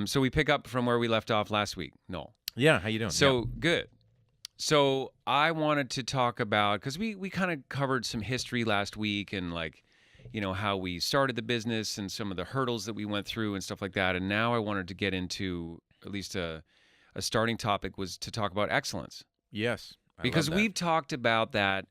So we pick up from where we left off last week. No. Yeah, how you doing? So good. So I wanted to talk about, because we kind of covered some history last week and how we started the business and some of the hurdles that we went through and stuff like that. And now I wanted to get into at least a starting topic was to talk about excellence. Yes. Because we've talked about that.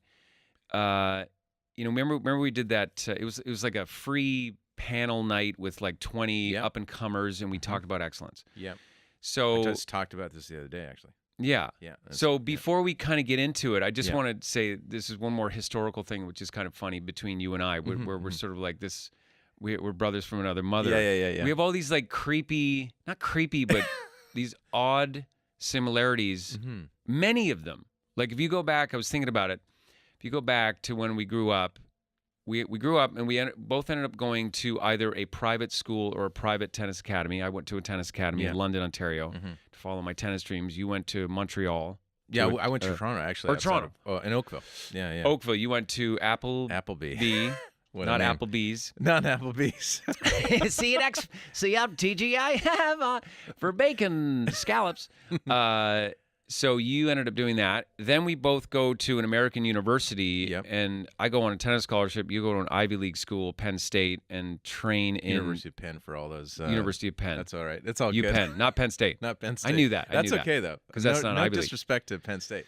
Remember we did that. It was like a free panel night with like 20 up and comers, and we talked about excellence. Yep. So I just talked about this the other day, actually. Yeah. Yeah. So before we kind of get into it, I just want to say this is one more historical thing, which is kind of funny between you and I, where we're sort of like this. We're brothers from another mother. Yeah. We have all these like not creepy, but these odd similarities. Many of them. Like if you go back, I was thinking about it. If you go back to when we grew up, we grew up and we both ended up going to either a private school or a private tennis academy. I went to a tennis academy in London, Ontario, to follow my tennis dreams. You went to Montreal. Yeah, I went to Toronto, actually. Or Toronto. In Oakville. Yeah. Oakville. You went to Applebee. Not Applebee's. Not Applebee's. See you up, TGI have for bacon scallops. So you ended up doing that. Then we both go to an American university, and I go on a tennis scholarship. You go to an Ivy League school, Penn State, and train in University of Penn for all those. University of Penn. That's all right. That's all good. UPenn, not Penn State. Not Penn State. I knew that. That's okay though, because that's not Ivy League. No disrespect to Penn State.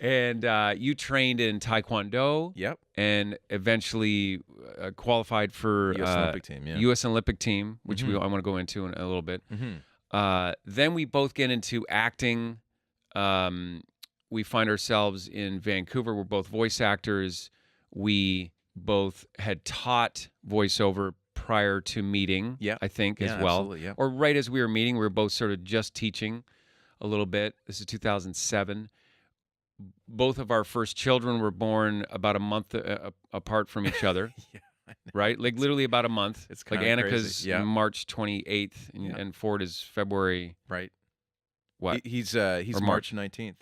And you trained in Taekwondo. Yep. And eventually qualified for U.S. Olympic team. Yeah. U.S. Olympic team, which I want to go into in a little bit. Then we both get into acting. We find ourselves in Vancouver. We're both voice actors. We both had taught voiceover prior to meeting, I think, as well. Absolutely, Or right as we were meeting, we were both sort of just teaching a little bit. This is 2007. Both of our first children were born about a month apart from each other. Right? Like literally about a month. It's like kind of Annika's crazy. March 28th and Ford is February. Right. What? He's Or March 19th.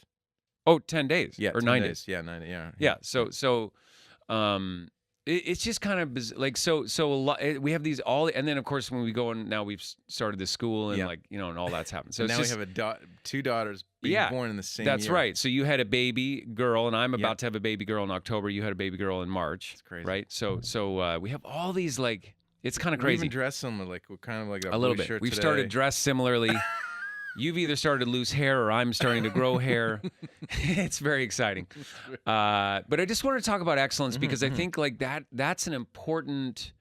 Oh, 10 days. Yeah. Or 10 9 days. Yeah, 9. Yeah. Yeah. So it's just kind of like, so a lot, we have these all, and then of course when we go and now we've started the school and and all that's happened. So now we have two daughters being born in the same year. That's right. So you had a baby girl, and I'm about to have a baby girl in October. You had a baby girl in March. It's crazy. Right? So we have all these, like, it's kind of We crazy. even dress similar, like we're kind of like a little bit. Shirt We've today. started dressed similarly. You've either started to lose hair or I'm starting to grow hair. It's very exciting. But I just want to talk about excellence because I think like that's an important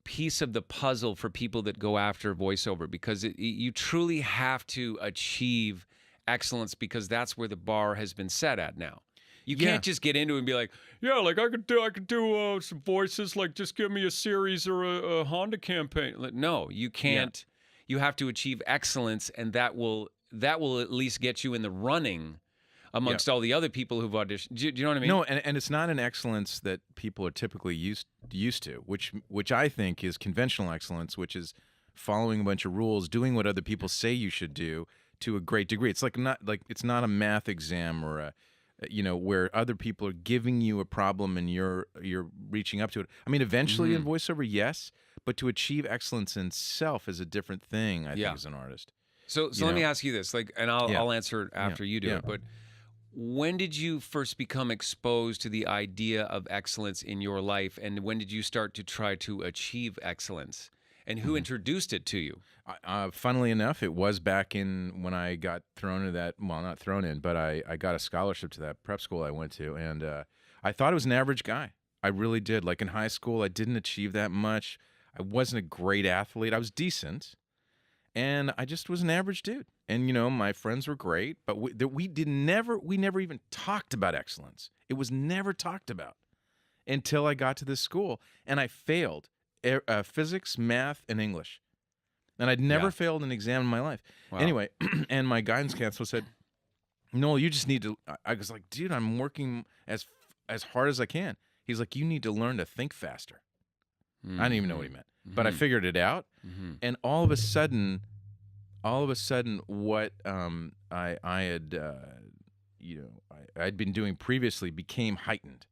piece of the puzzle for people that go after voiceover, because you truly have to achieve excellence, because that's where the bar has been set at now. You can't just get into it and be like, like I could do some voices, like just give me a series or a Honda campaign. Like, no, you can't. You have to achieve excellence, and that will at least get you in the running amongst all the other people who've auditioned. Do you know what I mean? No, and it's not an excellence that people are typically used to, which I think is conventional excellence, which is following a bunch of rules, doing what other people say you should do to a great degree. It's it's not a math exam or a where other people are giving you a problem and you're reaching up to it. I mean, eventually in voiceover, yes, but to achieve excellence in self is a different thing, I think, as an artist. So let me ask you this, and I'll answer it after you do it. But when did you first become exposed to the idea of excellence in your life, and when did you start to try to achieve excellence? And who introduced it to you? Funnily enough, it was back in when I got thrown into that. Well, not thrown in, but I got a scholarship to that prep school I went to, and I thought I was an average guy. I really did. Like in high school, I didn't achieve that much. I wasn't a great athlete. I was decent, and I just was an average dude. And my friends were great, but we never even talked about excellence. It was never talked about until I got to this school, and I failed physics, math, and English. And I'd never failed an exam in my life. Wow. Anyway, and my guidance counselor said, "Noel, you just need to." I was like, "Dude, I'm working as hard as I can." He's like, "You need to learn to think faster." I didn't even know what he meant, but I figured it out. And all of a sudden, what I had I'd been doing previously became heightened.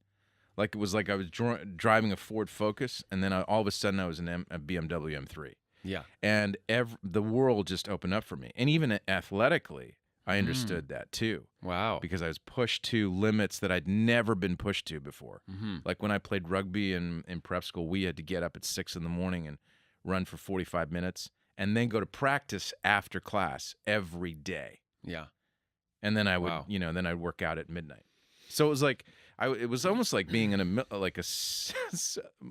Like it was like I was driving a Ford Focus, and then all of a sudden I was in a BMW M3. Yeah. And the world just opened up for me. And even athletically, I understood that too. Wow. Because I was pushed to limits that I'd never been pushed to before. Like when I played rugby in prep school, we had to get up at 6 in the morning and run for 45 minutes and then go to practice after class every day. Yeah. And then I would, then I'd work out at midnight. So it was like, it was almost like being in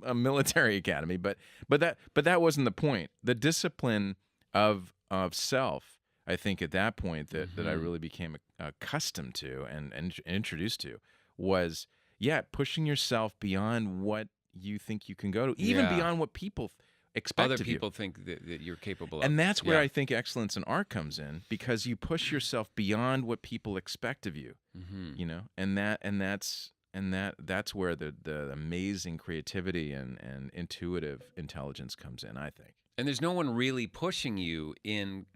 a military academy, but that wasn't the point. The discipline of self, I think at that point that I really became accustomed to and introduced to was, pushing yourself beyond what you think you can go to, even beyond what people expect other of you. people think that you're capable of. And that's where I think excellence in art comes in, because you push yourself beyond what people expect of you. And that's where the amazing creativity and intuitive intelligence comes in, I think. And there's no one really pushing you in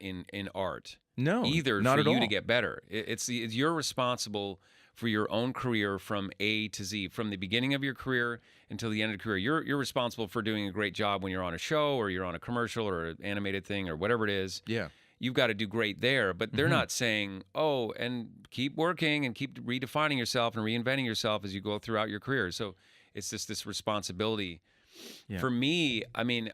art. No, either not for at you all. to get better. You're responsible for your own career from A to Z, from the beginning of your career until the end of the career. You're responsible for doing a great job when you're on a show or you're on a commercial or an animated thing or whatever it is. Yeah. You've got to do great there, but they're not saying, oh, and keep working and keep redefining yourself and reinventing yourself as you go throughout your career. So it's just this responsibility. Yeah. For me, I mean,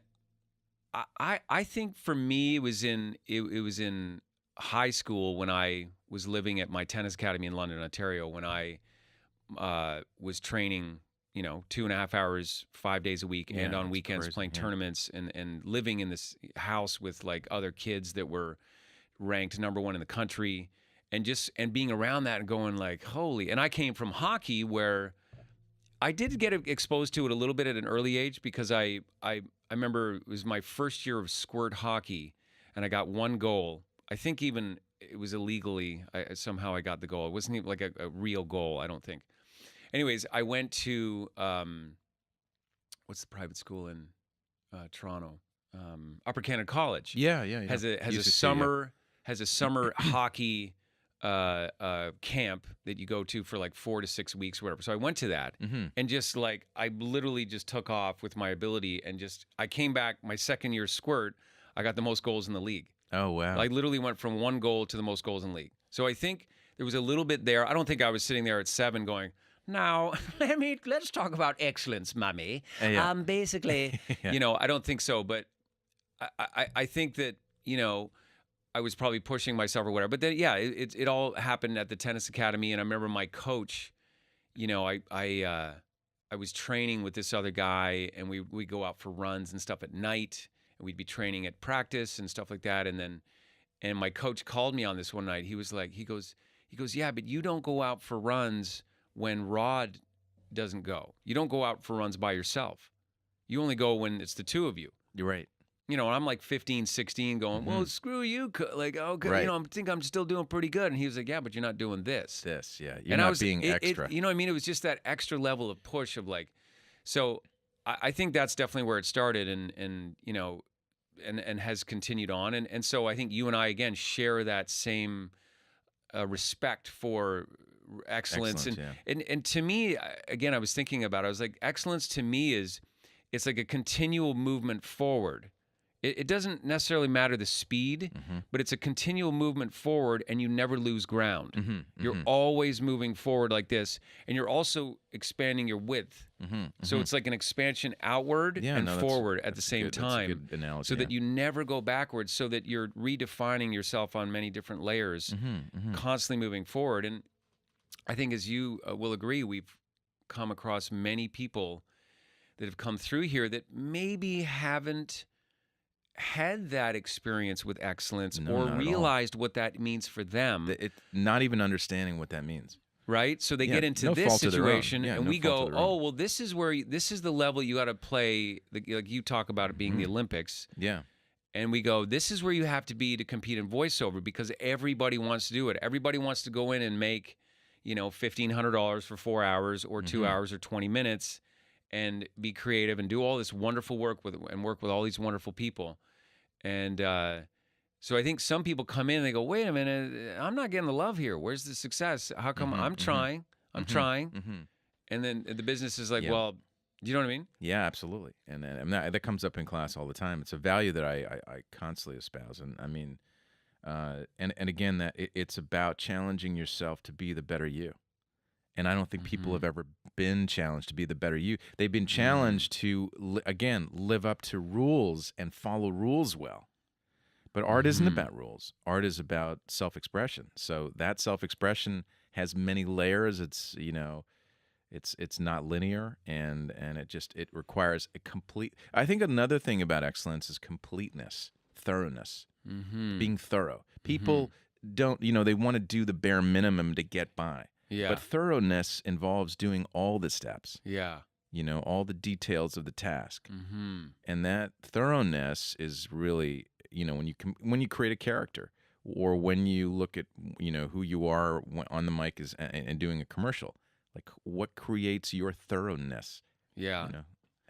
I think for me it was in high school when I was living at my tennis academy in London, Ontario, when I was training, 2.5 hours, 5 days a week, and on weekends playing tournaments and living in this house with like other kids that were ranked #1 in the country, and being around that and going like, holy. And I came from hockey where I did get exposed to it a little bit at an early age, because I remember it was my first year of squirt hockey and I got one goal. I think even it was illegally. Somehow I got the goal. It wasn't even like a real goal, I don't think. Anyways, I went to, what's the private school in Toronto? Upper Canada College. Yeah. Has a summer hockey camp that you go to for like 4 to 6 weeks, whatever. So I went to that and just like, I literally just took off with my ability and I came back my second year squirt. I got the most goals in the league. Oh, wow. I literally went from 1 goal to the most goals in the league. So I think there was a little bit there. I don't think I was sitting there at 7 going, now, let's talk about excellence, mummy. Basically, I don't think so. But I think that, I was probably pushing myself or whatever. But then, it all happened at the tennis academy. And I remember my coach, I was training with this other guy, and we go out for runs and stuff at night. And we'd be training at practice and stuff like that. And my coach called me on this one night. He was like, he goes, yeah, but you don't go out for runs when Rod doesn't go. You don't go out for runs by yourself. You only go when it's the two of you. You're right. And I'm like 15, 16 going, well, screw you. Like, okay, Right. I think I'm still doing pretty good. And he was like, yeah, but you're not doing this. Yeah. You're and not being extra. You know what I mean? It was just that extra level of push of like, so I think that's definitely where it started and has continued on. And so I think you and I, again, share that same respect for excellence. And to me, again, I was thinking about it. I was like, excellence to me it's like a continual movement forward. It doesn't necessarily matter the speed, but it's a continual movement forward, and you never lose ground. You're always moving forward like this, and you're also expanding your width. So it's like an expansion outward and forward at the same time. That's a good analogy, so that you never go backwards, so that you're redefining yourself on many different layers, constantly moving forward. And I think, as you will agree, we've come across many people that have come through here that maybe haven't had that experience with excellence or realized what that means for them. Not even understanding what that means. Right? So they get into this situation and we go, oh, well, this is the level you got to play. Like you talk about it being the Olympics. Yeah. And we go, this is where you have to be to compete in voiceover, because everybody wants to do it. Everybody wants to go in and make, $1,500 for 4 hours or 2 hours or 20 minutes and be creative and do all this wonderful work with all these wonderful people. And so I think some people come in and they go, wait a minute, I'm not getting the love here. Where's the success? How come I'm trying? I'm trying. And then the business is like, Yeah. well, do you know what I mean? Yeah, absolutely. And that comes up in class all the time. It's a value that I constantly espouse. And I mean, and again, that it's about challenging yourself to be the better you. And I don't think people have ever been challenged to be the better you. They've been challenged to, again, live up to rules and follow rules well. But art isn't about rules. Art is about self-expression. So that self-expression has many layers. It's, it's not linear, and it requires a complete. I think another thing about excellence is completeness, thoroughness, being thorough. People don't, they want to do the bare minimum to get by. Yeah. But thoroughness involves doing all the steps. Yeah. All the details of the task. And that thoroughness is really, when you create a character, or when you look at, who you are on the mic and doing a commercial, like what creates your thoroughness? Yeah.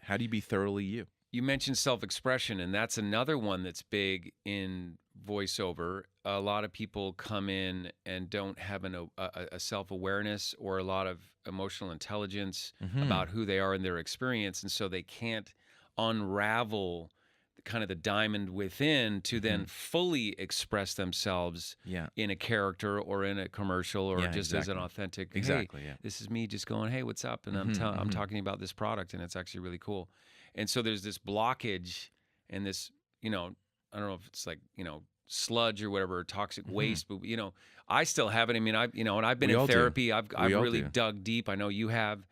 How do you be thoroughly you? You mentioned self-expression, and that's another one that's big in voiceover. A lot of people come in and don't have a self-awareness or a lot of emotional intelligence about who they are in their experience, and so they can't unravel kind of the diamond within to then fully express themselves in a character or in a commercial or just as an authentic, hey, this is me just going, hey, what's up? And I'm talking about this product, and it's actually really cool. And so there's this blockage and this, I don't know if it's like, sludge or whatever, toxic waste, but I still have it. I mean, and I've been in therapy. I've really dug deep. I know you have.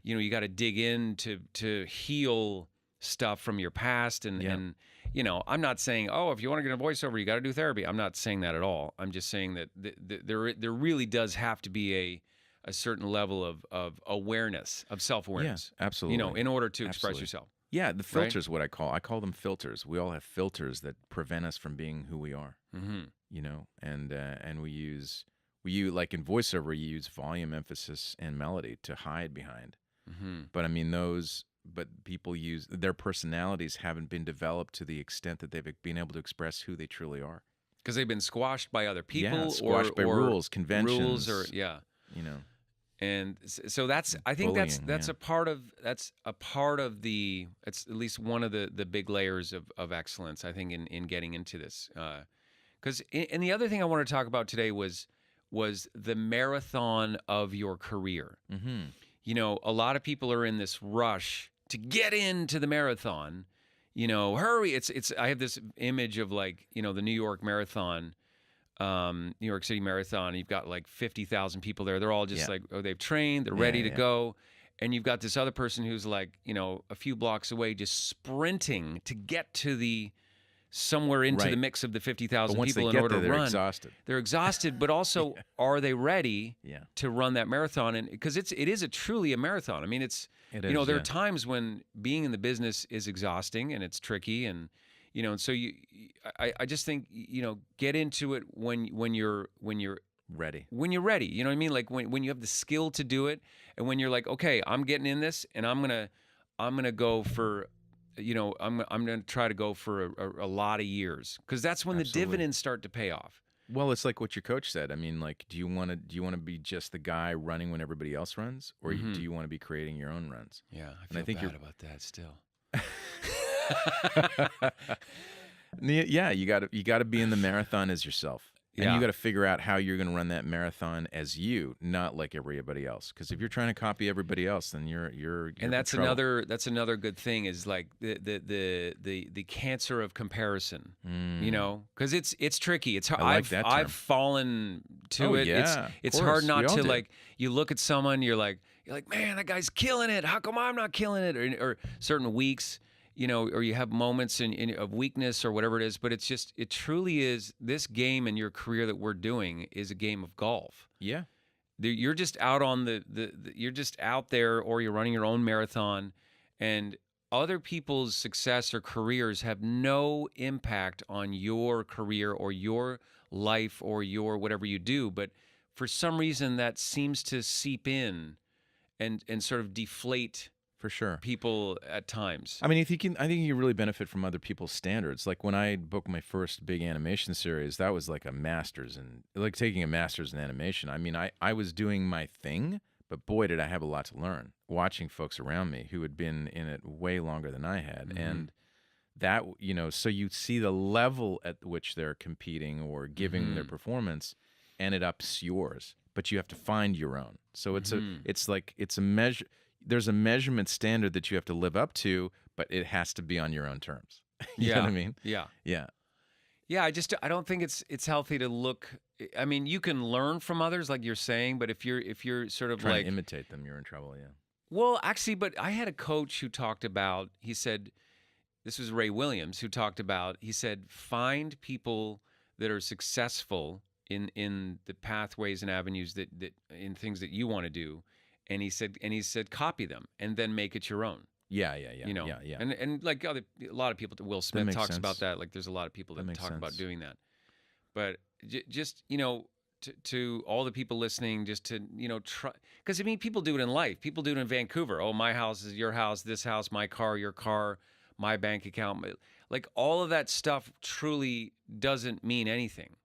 You got to dig in to heal stuff from your past, and I'm not saying, oh, if you want to get a voiceover, you got to do therapy. I'm not saying that at all. I'm just saying that there really does have to be a certain level of awareness, of self-awareness. Yeah, absolutely. In order to express yourself. Yeah, the filters, what I call them filters. We all have filters that prevent us from being who we are. And we use like in voiceover, you use volume, emphasis, and melody to hide behind. But I mean but people use their personalities haven't been developed to the extent that they've been able to express who they truly are. Because they've been squashed by other people, squashed by rules, conventions, And so I think bullying, that's a part of the, it's at least one of the big layers of excellence, I think, in getting into this. Because and the other thing I want to talk about today was the marathon of your career. A lot of people are in this rush to get into the marathon. Hurry! I have this image of like the New York Marathon. New York City Marathon, you've got like 50,000 people there. They're all just like, they've trained, they're ready to go. And you've got this other person who's like, a few blocks away just sprinting to get to somewhere into the mix of the 50,000 people in order to run. Exhausted. They're exhausted, but also are they ready to run that marathon? And because it is truly a marathon. I mean, there are times when being in the business is exhausting and it's tricky, and and so I just think get into it when you're ready. When you're ready, you know what I mean? Like when you have the skill to do it, and when you're like, okay, I'm getting in this, and I'm gonna go for, I'm gonna try to go for a lot of years, because that's when the dividends start to pay off. Well, it's like what your coach said. I mean, like, do you want to be just the guy running when everybody else runs, or do you want to be creating your own runs? Yeah, I think bad about that still. Yeah, you got to be in the marathon as yourself. And Yeah. you got to figure out how you're going to run that marathon as you, not like everybody else. Because if you're trying to copy everybody else, then you're And that's in trouble. another good thing is like the cancer of comparison. Because it's tricky. It's hard. I like that term. I've fallen to Oh, it. yeah, It's of hard course. not We all to do. like. You look at someone, you're like, man, that guy's killing it. How come I'm not killing it? Or certain weeks. Or you have moments of weakness or whatever it is, but it truly is, this game and your career that we're doing is a game of golf. Yeah. You're just out on you're just out there, or you're running your own marathon, and other people's success or careers have no impact on your career or your life or your whatever you do. But for some reason that seems to seep in and sort of deflate For sure. people at times. I mean, I think you really benefit from other people's standards. Like when I booked my first big animation series, that was like a master's, and like taking a master's in animation. I mean, I was doing my thing, But boy, did I have a lot to learn watching folks around me who had been in it way longer than I had. Mhm. And that, so you see the level at which they're competing or giving their Mhm. performance, and it ups yours. But you have to find your own. So Mhm. it's a measure. There's a measurement standard that you have to live up to, but it has to be on your own terms. You know what I Yeah. mean? Yeah. Yeah. Yeah, I don't think it's healthy to look. I mean, you can learn from others, like you're saying, but if you're sort of Trying to like, imitate them, you're in trouble. Yeah. well, actually, but I had a coach who talked about. He said this was Ray Williams who talked about. He said find people that are successful in the pathways and avenues that in things that you want to do, and he said copy them and then make it your own. Yeah. You know, Yeah. and like a lot of people, Will That Smith makes talks about sense. that. Like there's a lot of people That that makes talk about sense. doing that. But just to all the people listening, just to try, because I mean people do it in life. People do it in Vancouver. Oh, my house is your house, this house, my car, your car, my bank account. Like all of that stuff truly doesn't mean anything.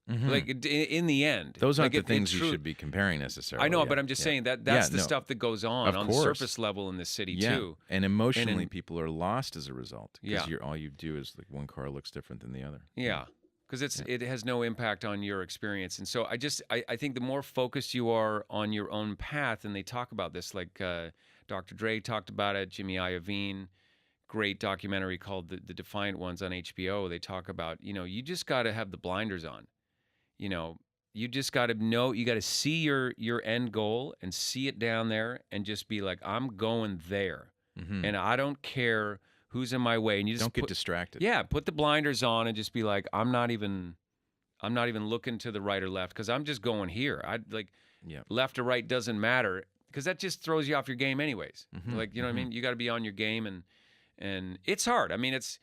Like in the end, Those aren't like the things you should be comparing necessarily. I know, Yeah. but I'm just Yeah. saying that Yeah, that's the no, stuff that goes on of the course. surface level in this city Yeah. too. And emotionally, in- people are lost as a result because Yeah. all you do is like one car looks different than the other. Yeah, because it has no impact on your experience, and so I think the more focused you are on your own path, and they talk about this, like Dr. Dre talked about it, Jimmy Iovine, great documentary called the Defiant Ones on HBO. They talk about you just got to have the blinders on, you know. You just got to know, you got to see your end goal and see it down there and just be like, I'm going there. And I don't care who's in my way. And you just Don't get distracted. yeah, put the blinders on and just be like, I'm not even looking to the right or left because I'm just going here. I like Yeah. left or right doesn't matter because that just throws you off your game anyways. Like, you know what I mean? You got to be on your game and it's hard. I mean, that's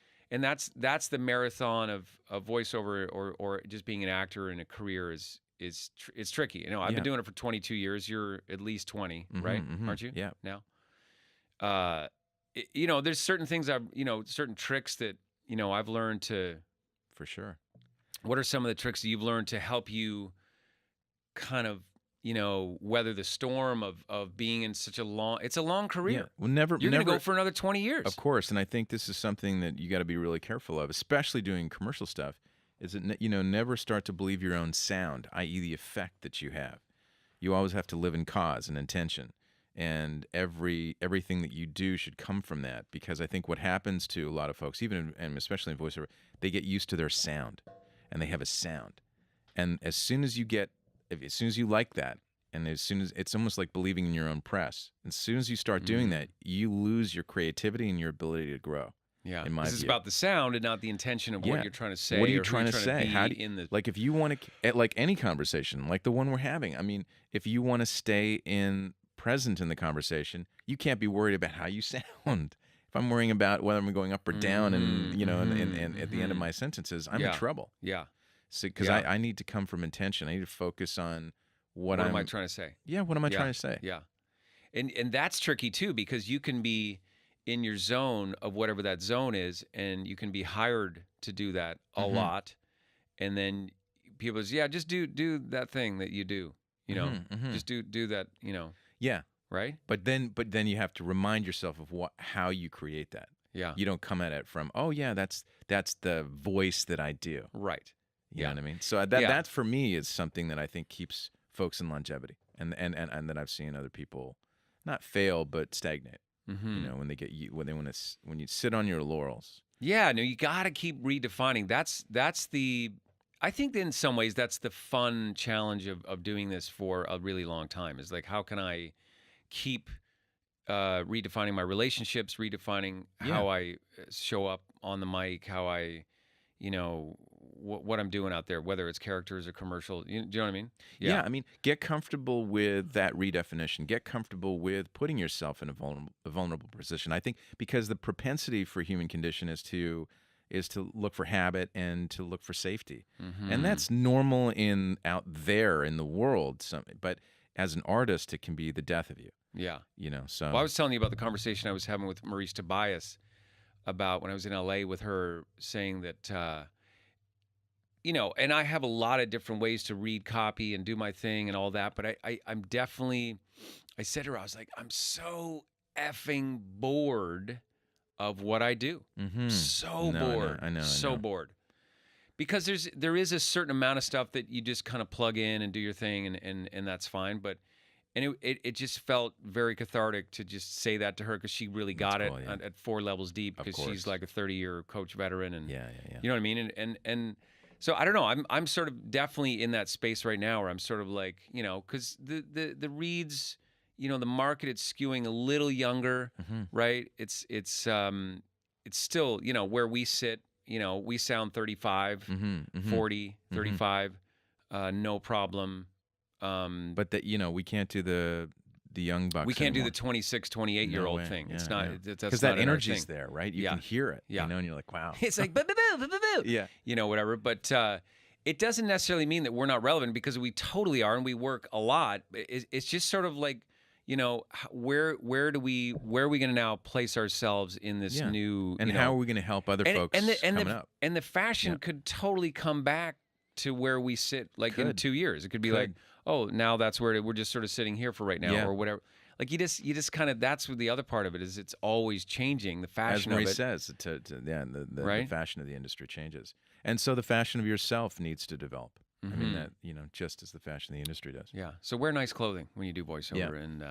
the marathon of voiceover or just being an actor in a career it's tricky. You know, I've Yeah. been doing it for 22 years. You're at least 20, right? Aren't you? Yeah. Now. There's certain things certain tricks that, I've learned to. For sure. What are some of the tricks that you've learned to help you kind of, weather the storm of being in such a long career. Yeah. Well, never. You're going to go for another 20 years. Of course, and I think this is something that you got to be really careful of, especially doing commercial stuff. Is that never start to believe your own sound, i.e., the effect that you have. You always have to live in cause and intention, and everything that you do should come from that. Because I think what happens to a lot of folks, and especially in voiceover, they get used to their sound, and they have a sound, and as soon as you like that, and as soon as it's almost like believing in your own press, as soon as you start doing that, you lose your creativity and your ability to grow. Yeah, in my this is view. about the sound and not the intention of what you're trying to say. What are you or trying who to you're say? be How do you, in the like if you want to, like any conversation, like the one we're having? I mean, if you want to stay present in the conversation, you can't be worried about how you sound. If I'm worrying about whether I'm going up or down, and and at the end of my sentences, I'm in trouble. Yeah. So because I need to come from intention. I need to focus on what am I trying to say? Yeah, what am I trying to say? Yeah, and that's tricky too because you can be in your zone of whatever that zone is, and you can be hired to do that a lot, and then people say, yeah, just do that thing that you do, just do that, Yeah. right? But then you have to remind yourself of how you create that. Yeah, You don't come at it from, oh yeah, that's the voice that I do. right. You know what I mean? So that for me is something that I think keeps folks in longevity, and that I've seen other people not fail but stagnate. When they get when you sit on your laurels. Yeah, no, you got to keep redefining. That's the, I think in some ways that's the fun challenge of doing this for a really long time is like, how can I keep redefining my relationships, redefining how I show up on the mic, how I, what I'm doing out there, whether it's characters or commercial. Do you know what I mean? Yeah, I mean, get comfortable with that redefinition. Get comfortable with putting yourself in a vulnerable position. I think because the propensity for human condition is to look for habit and to look for safety, and that's normal out there in the world. But as an artist, it can be the death of you. Yeah. So well, I was telling you about the conversation I was having with Maurice Tobias about when I was in LA with her, saying that and I have a lot of different ways to read copy and do my thing and all that, but I'm definitely, I said to her, I was like, I'm so effing bored of what I do. So bored. I know. So bored. Because there is a certain amount of stuff that you just kind of plug in and do your thing and that's fine. But it just felt very cathartic to just say that to her because she really got cool, it at 4 levels deep because she's like a 30-year coach veteran and yeah. you know what I mean? And so I don't know. I'm sort of definitely in that space right now where I'm sort of like, because the reads, the market is skewing a little younger, right? It's still, where we sit, we sound 35, 40, 35, no problem. But that we can't do the young bucks. We can't anymore. do the 26, 28-year-old thing. Yeah, it's not because that's that not in our energy's thing. there, right? You can hear it, and you're like, wow. It's like boo, boo, boo, boo, boo, boo. Yeah. Whatever. But it doesn't necessarily mean that we're not relevant because we totally are, and we work a lot. It's just sort of like, where are we going to now place ourselves in this new, and how are we going to help other folks coming up? And the fashion could totally come back to where we sit, like in 2 years. It could be like, oh, now that's where we're just sort of sitting here for right now, or whatever. Like you just kind of, that's what the other part of it is. It's always changing. The fashion of it, as Marie says, the fashion of the industry changes, and so the fashion of yourself needs to develop. I mean that just as the fashion of the industry does. Yeah. So wear nice clothing when you do voiceover, and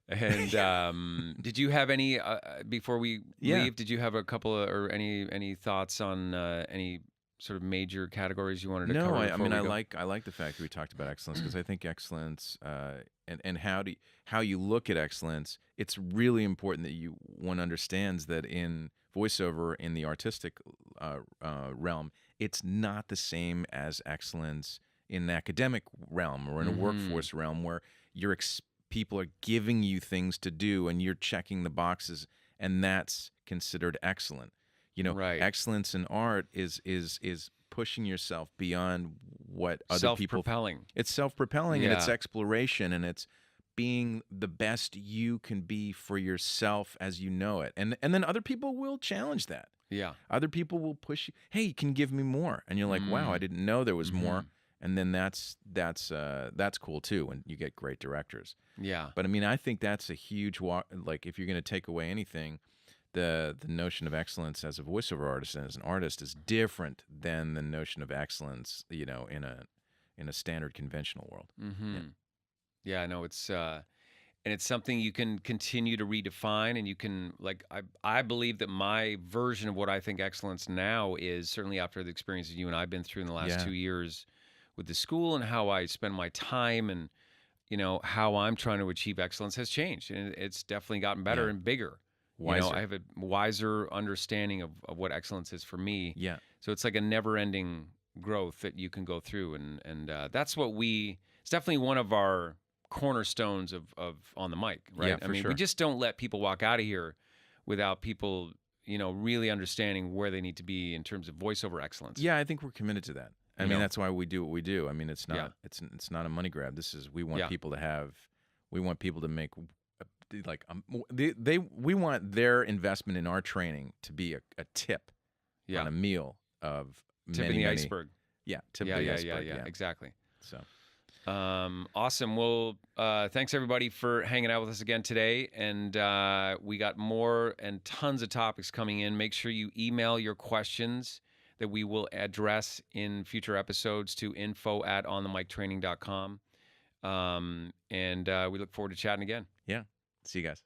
And did you have any before we leave? Did you have a couple or any thoughts on any sort of major categories you wanted to cover? No, I mean I like the fact that we talked about excellence because I think excellence and how you look at excellence. It's really important that one understands that in voiceover in the artistic realm, it's not the same as excellence in an academic realm or in a workforce realm where people are giving you things to do and you're checking the boxes, and that's considered excellent. Excellence in art is pushing yourself beyond what other people. Self-propelling. It's self-propelling and it's exploration and it's being the best you can be for yourself as you know it. And then other people will challenge that. Yeah. Other people will push you. Hey, you can give me more. And you're like, wow, I didn't know there was more. And then that's cool too when you get great directors. Yeah. But I mean, I think that's a huge like if you're going to take away anything, the notion of excellence as a voiceover artist and as an artist is different than the notion of excellence, in a standard conventional world. Yeah, I know it's and it's something you can continue to redefine, and you can I believe that my version of what I think excellence now is, certainly after the experiences you and I've been through in the last 2 years with the school and how I spend my time and how I'm trying to achieve excellence has changed, and it's definitely gotten better and bigger. Wiser. I have a wiser understanding of what excellence is for me. Yeah. So it's like a never-ending growth that you can go through, and that's what it's definitely one of our cornerstones of On the Mic, right? Yeah, I mean, sure. we just don't let people walk out of here without people, really understanding where they need to be in terms of voiceover excellence. Yeah, I think we're committed to that. I mean, that's why we do what we do. I mean, it's not it's not a money grab. We want people to make we want their investment in our training to be a tip on a meal of tip in the iceberg. Yeah, tip of the iceberg. Yeah, exactly. So awesome. Well, thanks everybody for hanging out with us again today. And we got more and tons of topics coming in. Make sure you email your questions that we will address in future episodes to info@onthemictraining.com. And we look forward to chatting again. Yeah. See you guys.